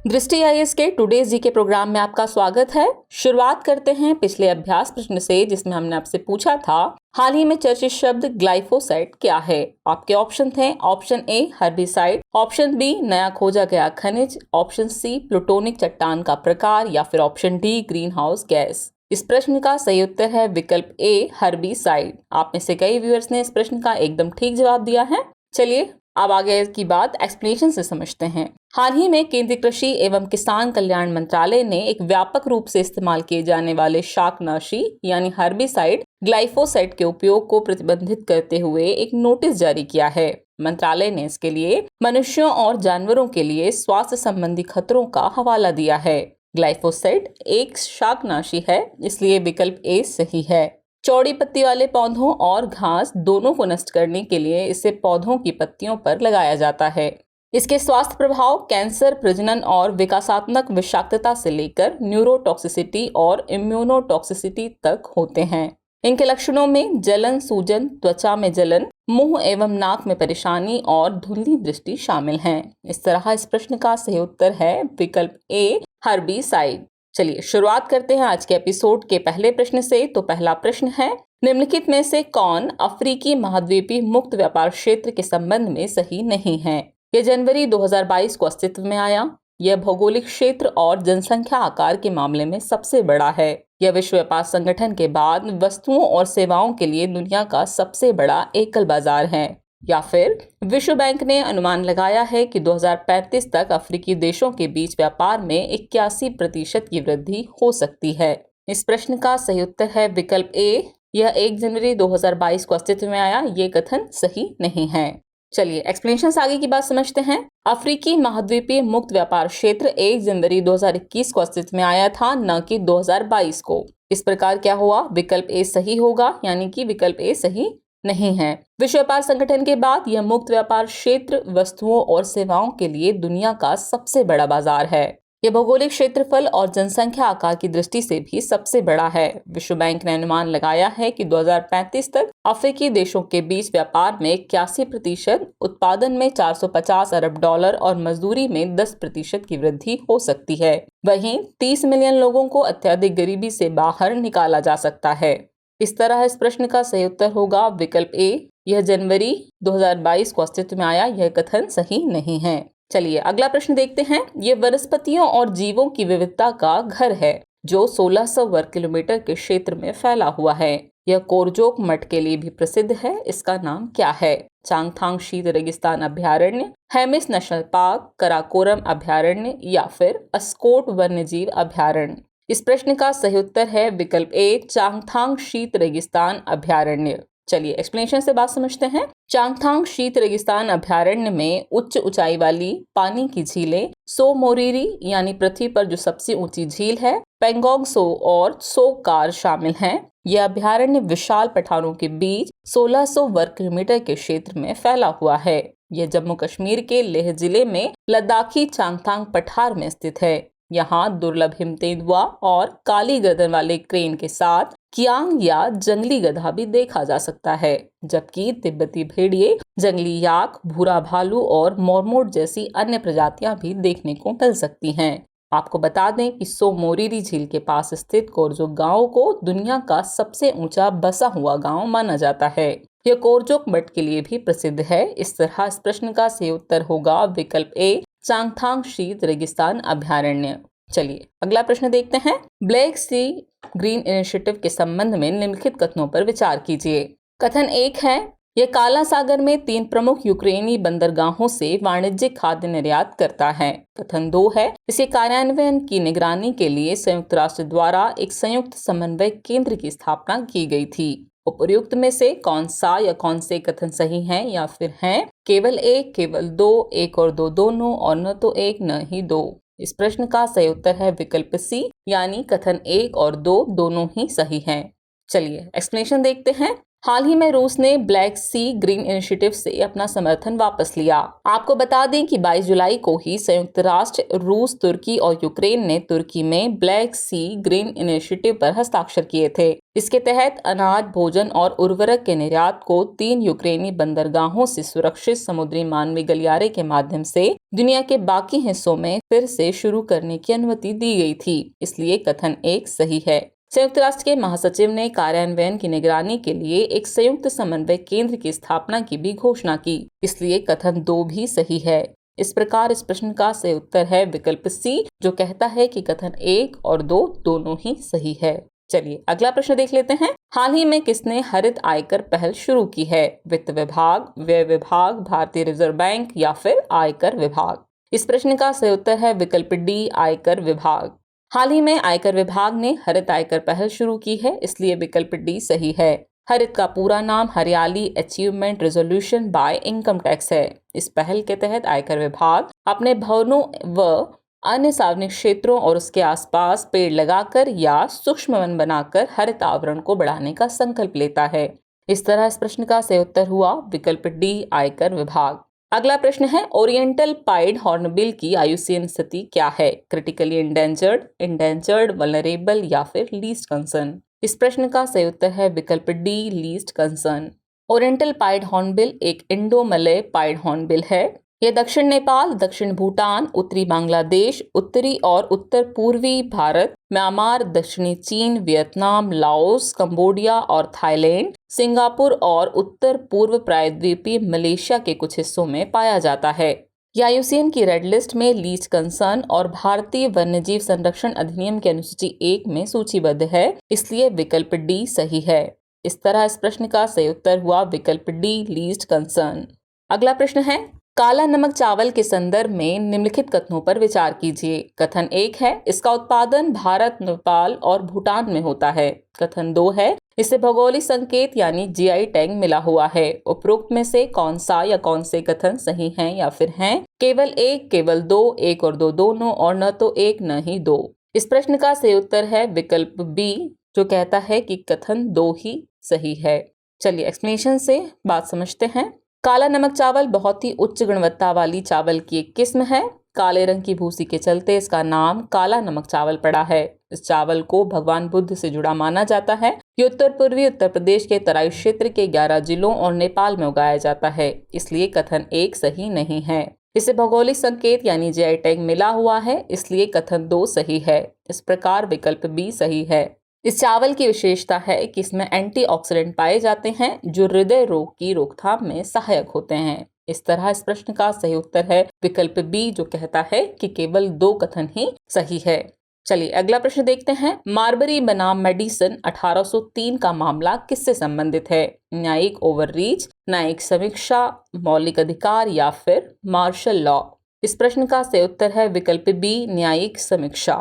दृष्टि आईएएस के today GK programme में आपका स्वागत है। शुरुआत करते हैं पिछले अभ्यास प्रश्न से, जिसमें हमने आपसे पूछा था हाल ही में चर्चित शब्द ग्लाइफोसाइट क्या है। आपके ऑप्शन थे option A herbicide, option B नया खोजा गया खनिज, ऑप्शन सी प्लूटोनिक चट्टान का प्रकार या फिर option D green house gas. इस प्रश्न का सही उत्तर है विकल्प ए हर्बिसाइड। आप में से कई व्यूअर्स ने इस प्रश्न का एकदम ठीक जवाब दिया है। चलिए अब आगे की बात एक्सप्लेनेशन से समझते हैं। हाल ही में केंद्रीय कृषि एवं किसान कल्याण मंत्रालय ने एक व्यापक रूप से इस्तेमाल किए जाने वाले शाकनाशी यानी हर्बिसाइड ग्लाइफोसाइट के उपयोग को प्रतिबंधित करते हुए एक नोटिस जारी किया है। मंत्रालय ने इसके लिए मनुष्यों और जानवरों के लिए स्वास्थ्य संबंधी खतरों का हवाला दिया है। ग्लाइफोसाइट एक शाकनाशी है, इसलिए विकल्प ए सही है। चौड़ी पत्ती वाले पौधों और घास दोनों को नष्ट करने के लिए इसे पौधों की पत्तियों पर लगाया जाता है। इसके स्वास्थ्य प्रभाव कैंसर, प्रजनन और विकासात्मक विषाक्तता से लेकर न्यूरोटॉक्सिसिटी और इम्यूनोटॉक्सिसिटी तक होते हैं। इनके लक्षणों में जलन, सूजन, त्वचा में जलन, मुंह एवं नाक में परेशानी और धुंधली दृष्टि शामिल हैं। इस तरह इस प्रश्न का सही उत्तर है विकल्प ए हर्बिसाइड। चलिए शुरुआत करते हैं आज के एपिसोड के पहले प्रश्न से। तो पहला प्रश्न है, निम्नलिखित में से कौन अफ्रीकी महाद्वीपीय मुक्त व्यापार क्षेत्र के संबंध में सही नहीं है। यह जनवरी 2022 को अस्तित्व में आया। यह भौगोलिक क्षेत्र और जनसंख्या आकार के मामले में सबसे बड़ा है। यह विश्व व्यापार संगठन के बाद वस्तुओं और सेवाओं के लिए दुनिया का सबसे बड़ा एकल बाजार है। या फिर विश्व बैंक ने अनुमान लगाया है कि 2035 तक अफ्रीकी देशों के बीच व्यापार में 81% की वृद्धि हो सकती है। इस प्रश्न का सही उत्तर है विकल्प ए, यह 1 जनवरी 2022 को अस्तित्व में आया। ये कथन सही नहीं है। चलिए एक्सप्लेनेशन आगे की बात समझते हैं। अफ्रीकी महाद्वीपीय मुक्त व्यापार क्षेत्र 1 जनवरी 2021 को अस्तित्व में आया था, न कि 2022 को। इस प्रकार क्या हुआ, विकल्प ए सही होगा, यानी कि विकल्प ए सही नहीं है। विश्व व्यापार संगठन के बाद यह मुक्त व्यापार क्षेत्र वस्तुओं और सेवाओं के लिए दुनिया का सबसे बड़ा बाजार है। यह भौगोलिक क्षेत्रफल और जनसंख्या आकार की दृष्टि से भी सबसे बड़ा है। विश्व बैंक ने अनुमान लगाया है कि 2035 तक अफ्रीकी देशों के बीच व्यापार में 81%, उत्पादन में $450 अरब और मजदूरी में 10% की वृद्धि हो सकती है। वहीं 30 मिलियन लोगों को अत्यधिक गरीबी से बाहर निकाला जा सकता है। इस तरह इस प्रश्न का सही उत्तर होगा विकल्प ए, यह जनवरी 2022 को अस्तित्व में आया। यह कथन सही नहीं है। चलिए अगला प्रश्न देखते हैं। यह वनस्पतियों और जीवों की विविधता का घर है जो 1600 वर्ग किलोमीटर के क्षेत्र में फैला हुआ है। यह कोरजोक मठ के लिए भी प्रसिद्ध है। इसका नाम क्या है? चांगथांग शीत रेगिस्तान अभ्यारण्य, हेमिस नेशनल पार्क, कराकोरम अभ्यारण्य या फिर अस्कोट वन्यजीव अभ्यारण्य। इस प्रश्न का सही उत्तर है विकल्प ए, चांगथांग शीत रेगिस्तान अभ्यारण्य। चलिए एक्सप्लेनेशन से बात समझते हैं। चांगथांग शीत रेगिस्तान अभ्यारण्य में उच्च ऊंचाई वाली पानी की झीलें सो मोरिरी यानी पृथ्वी पर जो सबसे ऊंची झील है, पेंगोंग सो और सो कार शामिल हैं। यह अभ्यारण्य विशाल पठारों के बीच 1600 वर्ग किलोमीटर के क्षेत्र में फैला हुआ है। यह जम्मू कश्मीर के लेह जिले में लद्दाखी चांगथांग पठार में स्थित है। यहाँ दुर्लभ हिमतेंदुआ और काली गर्दन वाले क्रेन के साथ कियांग या जंगली गधा भी देखा जा सकता है, जबकि तिब्बती भेड़िए, जंगली याक, भूरा भालू और मोरमोट जैसी अन्य प्रजातियां भी देखने को मिल सकती हैं। आपको बता दें कि सो मोरिरी झील के पास स्थित कोरजोक गांव को दुनिया का सबसे ऊंचा बसा हुआ गांव माना जाता है। यह कोरजोक मठ के लिए भी प्रसिद्ध है। इस तरह इस प्रश्न का सही उत्तर होगा विकल्प ए, चांगथांग शीत रेगिस्तान अभ्यारण्य। चलिए अगला प्रश्न देखते हैं। ब्लैक सी ग्रीन इनिशिएटिव के संबंध में निम्नलिखित कथनों पर विचार कीजिए। कथन 1 है, यह काला सागर में 3 प्रमुख यूक्रेनी बंदरगाहों से वाणिज्यिक खाद्य निर्यात करता है। कथन 2 है, इसके कार्यान्वयन की निगरानी के लिए संयुक्त राष्ट्र द्वारा एक संयुक्त समन्वय केंद्र की स्थापना की गई थी। उपर्युक्त में से कौन सा या कौन से कथन सही हैं या फिर हैं केवल 1, केवल 2, 1 और 2 दोनों, और न तो 1 न ही 2। इस प्रश्न का सही उत्तर है विकल्प सी, यानी कथन 1 और 2 दोनों ही सही हैं। चलिए एक्सप्लेनेशन देखते हैं। हाल ही में रूस ने ब्लैक सी ग्रीन इनिशिएटिव से अपना समर्थन वापस लिया। आपको बता दें कि 22 जुलाई को ही संयुक्त राष्ट्र, रूस, तुर्की और यूक्रेन ने तुर्की में ब्लैक सी ग्रीन इनिशिएटिव पर हस्ताक्षर किए थे। इसके तहत अनाज, भोजन और उर्वरक के निर्यात को 3 यूक्रेनी बंदरगाहों से सुरक्षित समुद्री मानवीय गलियारे के माध्यम से दुनिया के बाकी हिस्सों में फिर से शुरू करने की अनुमति दी गई थी, इसलिए कथन 1 सही है। संयुक्त राष्ट्र के महासचिव ने कार्यान्वयन की निगरानी के लिए एक संयुक्त समन्वय केंद्र की स्थापना की भी घोषणा की, इसलिए कथन 2 भी सही है। इस प्रकार इस प्रश्न का सही उत्तर है विकल्प सी, जो कहता है कि कथन 1 और 2 दोनों ही सही है। चलिए अगला प्रश्न देख लेते हैं। हाल ही में किसने हरित आयकर पहल शुरू की है? वित्त विभाग, व्यय विभाग, भारतीय रिजर्व बैंक या फिर आयकर विभाग? इस प्रश्न का सही उत्तर है विकल्प डी, आयकर विभाग। हाल ही में आयकर विभाग ने हरित आयकर पहल शुरू की है, इसलिए विकल्प डी सही है। हरित का पूरा नाम हरियाली achievement resolution bye income tax है। इस पहल के तहत आयकर विभाग अपने भवनों व अन्य सार्वजनिक क्षेत्रों और उसके आसपास पेड़ लगाकर या सूक्ष्म वन बनाकर हरित आवरण को बढ़ाने का संकल्प लेता है। इस तरह इस प्रश्न का सही उत्तर हुआ विकल्प डी, आयकर विभाग। अगला प्रश्न है, ओरिएंटल पाइड हॉर्नबिल की आयुसीन स्थिति क्या है? क्रिटिकली इंडेंजर्ड, इंडेंजर्ड, वल्नरेबल या फिर लीस्ट कंसर्न? इस प्रश्न का सही उत्तर है विकल्प D, least concern. Oriental pied hornbill एक इंडो मलय पाइड हॉर्नबिल है। यह दक्षिण नेपाल, दक्षिण भूटान, उत्तरी बांग्लादेश, उत्तरी और उत्तर पूर्वी भारत, म्यांमार, दक्षिणी चीन, वियतनाम, लाओस, कंबोडिया और थाईलैंड, सिंगापुर और उत्तर पूर्व प्रायद्वीपीय मलेशिया के कुछ हिस्सों में पाया जाता है। यह आईयूसीएन की रेड लिस्ट में लीस्ट कंसर्न और भारतीय वन्यजीव संरक्षण अधिनियम की अनुसूची 1 में सूचीबद्ध है, इसलिए विकल्प डी सही है। इस तरह इस प्रश्न का सही उत्तर हुआ विकल्प डी, लीस्ट कंसर्न। अगला प्रश्न है, काला नमक चावल के संदर्भ में निम्नलिखित कथनों पर विचार कीजिए। कथन 1 है, इसका उत्पादन भारत, नेपाल और भूटान में होता है। कथन 2 है, इसे भौगोलिक संकेत यानी जीआई टैग मिला हुआ है। उपरोक्त में से कौन सा या कौन से कथन सही हैं या फिर हैं? केवल 1, केवल 2, 1 और 2 दोनों, और न तो 1 न ही 2। इस प्रश्न का सही उत्तर है विकल्प बी, जो कहता है कि कथन 2 ही सही है। चलिए एक्सप्लेनेशन से बात समझते हैं। काला नमक चावल बहुत ही उच्च गुणवत्ता वाली चावल की एक किस्म है। काले रंग की भूसी के चलते इसका नाम काला नमक चावल पड़ा है। इस चावल को भगवान बुद्ध से जुड़ा माना जाता है। ये उत्तर पूर्वी उत्तर प्रदेश के तराई क्षेत्र के 11 जिलों और नेपाल में उगाया जाता है, इसलिए कथन 1 सही नहीं है। इसे भौगोलिक संकेत यानी जीआई टैग मिला हुआ है, इसलिए कथन 2 सही है। इस प्रकार विकल्प बी सही है। इस चावल की विशेषता है कि इसमें एंटीऑक्सीडेंट पाए जाते हैं जो हृदय रोग की रोकथाम में सहायक होते हैं। इस तरह इस प्रश्न का सही उत्तर है विकल्प बी, जो कहता है कि केवल 2 कथन ही सही है। चलिए अगला प्रश्न देखते हैं। मार्बरी बनाम मेडिसन 1803 का मामला किससे संबंधित है? न्यायिक ओवररीच, न्यायिक समीक्षा, मौलिक अधिकार या फिर मार्शल लॉ? इस प्रश्न का सही उत्तर है विकल्प बी, न्यायिक समीक्षा।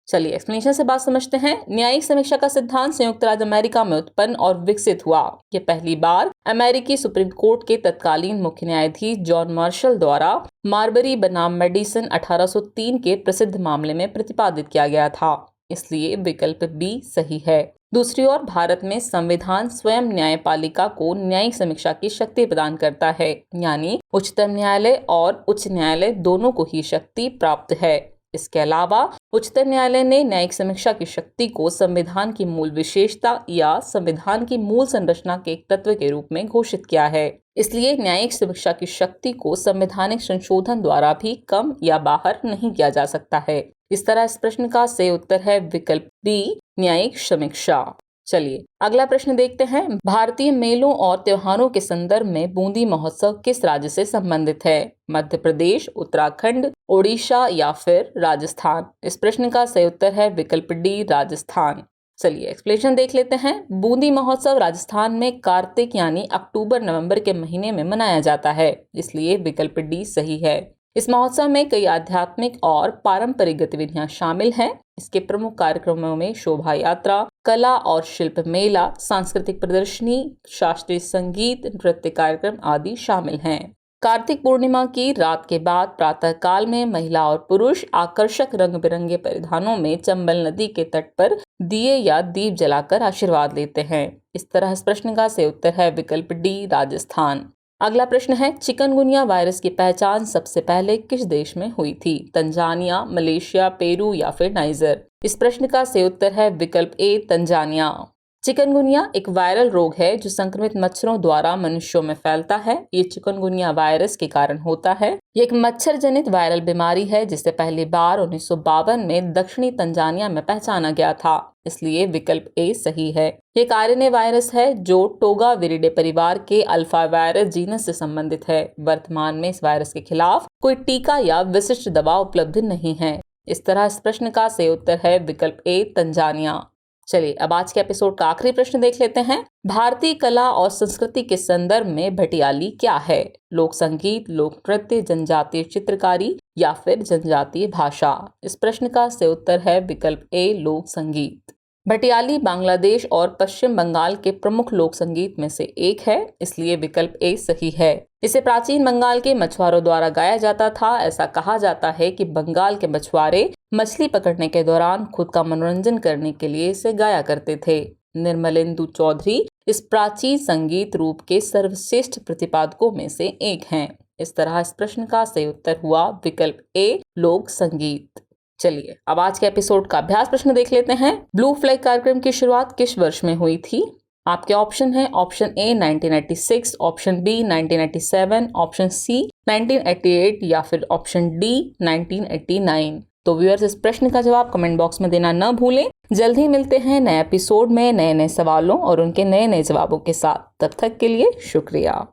चलिए एक्सप्लेनेशन से बात समझते हैं। न्यायिक समीक्षा का सिद्धांत संयुक्त राज्य अमेरिका में उत्पन्न और विकसित हुआ। यह पहली बार अमेरिकी सुप्रीम कोर्ट के तत्कालीन मुख्य न्यायाधीश जॉन मार्शल द्वारा मार्बरी बनाम मेडिसन 1803 के प्रसिद्ध मामले में प्रतिपादित किया गया था, इसलिए विकल्प बी सही है। दूसरी ओर भारत में संविधान स्वयं न्यायपालिका को न्यायिक समीक्षा की शक्ति प्रदान करता है, यानी उच्चतम न्यायालय और उच्च न्यायालय दोनों को ही शक्ति प्राप्त है। इसके अलावा उच्चतम न्यायालय ने न्यायिक समीक्षा की शक्ति को संविधान की मूल विशेषता या संविधान की मूल संरचना के एक तत्व के रूप में घोषित किया है, इसलिए न्यायिक समीक्षा की शक्ति को संवैधानिक संशोधन द्वारा भी कम या बाहर नहीं किया जा सकता है। इस तरह इस प्रश्न का सही उत्तर है विकल्प बी, न्यायिक समीक्षा। चलिए अगला प्रश्न देखते हैं। भारतीय मेलों और त्योहारों के संदर्भ में बूंदी महोत्सव किस राज्य से संबंधित है? मध्य प्रदेश, उत्तराखंड, ओडिशा या फिर राजस्थान? इस प्रश्न का सही उत्तर है विकल्प डी, राजस्थान। चलिए एक्सप्लेनेशन देख लेते हैं। बूंदी महोत्सव राजस्थान में कार्तिक यानी अक्टूबर नवंबर के महीने में मनाया जाता है, इसलिए विकल्प डी सही है। इस महोत्सव में कई आध्यात्मिक और पारंपरिक गतिविधियां शामिल हैं। इसके प्रमुख कार्यक्रमों में शोभा यात्रा, कला और शिल्प मेला, सांस्कृतिक प्रदर्शनी, शास्त्रीय संगीत, नृत्य कार्यक्रम आदि शामिल हैं। कार्तिक पूर्णिमा की रात के बाद प्रातः काल में महिला और पुरुष आकर्षक रंग बिरंगे परिधानों में चंबल नदी के तट पर दिए या दीप जलाकर आशीर्वाद लेते हैं। इस तरह इस प्रश्न का सही उत्तर है विकल्प डी, राजस्थान। अगला प्रश्न है। चिकनगुनिया वायरस की पहचान सबसे पहले किस देश में हुई थी? तंजानिया, मलेशिया, पेरू या फिर नाइजर? इस प्रश्न का सही उत्तर है विकल्प ए, तंजानिया। चिकनगुनिया एक वायरल रोग है जो संक्रमित मच्छरों द्वारा मनुष्यों में फैलता है। ये चिकनगुनिया वायरस के कारण होता है। ये एक मच्छर जनित वायरल बीमारी है जिसे पहली बार 1952 में दक्षिणी तंजानिया में पहचाना गया था, इसलिए विकल्प ए सही है। ये एक आरएनए वायरस है जो टोगा विरिडे परिवार के अल्फा वायरस जीनस से संबंधित है। वर्तमान में इस वायरस के खिलाफ कोई टीका या विशिष्ट दवा उपलब्ध नहीं है। इस तरह इस प्रश्न का सही उत्तर है विकल्प ए तंजानिया। चलिए अब आज के एपिसोड का आखिरी प्रश्न देख लेते हैं। भारतीय कला और संस्कृति के संदर्भ में भटियाली क्या है? लोक संगीत, लोक नृत्य, जनजातीय चित्रकारी या फिर जनजातीय भाषा? इस प्रश्न का सही उत्तर है विकल्प ए लोक संगीत। भटियाली बांग्लादेश और पश्चिम बंगाल के प्रमुख लोक संगीत में से एक है, इसलिए विकल्प ए सही है। इसे प्राचीन बंगाल के मछुआरों द्वारा गाया जाता था। ऐसा कहा जाता है कि बंगाल के मछुआरे मछली पकड़ने के दौरान खुद का मनोरंजन करने के लिए इसे गाया करते थे। निर्मलेंदु चौधरी इस प्राचीन संगीत रूप के सर्वश्रेष्ठ प्रतिपादकों में से एक हैं। इस तरह इस प्रश्न का सही उत्तर हुआ विकल्प ए लोक संगीत। चलिए अब आज के एपिसोड का अभ्यास प्रश्न देख लेते हैं। ब्लू फ्लैग कार्यक्रम की शुरुआत किस वर्ष में हुई थी? आपके ऑप्शन है option A 1996, option B 1997, option C 1988 या फिर ऑप्शन डी 1989। तो व्यूअर्स इस प्रश्न का जवाब कमेंट बॉक्स में देना न भूलें। जल्द ही मिलते हैं नए एपिसोड में नए नए सवालों और उनके नए नए जवाबों के साथ। तब तक के लिए शुक्रिया।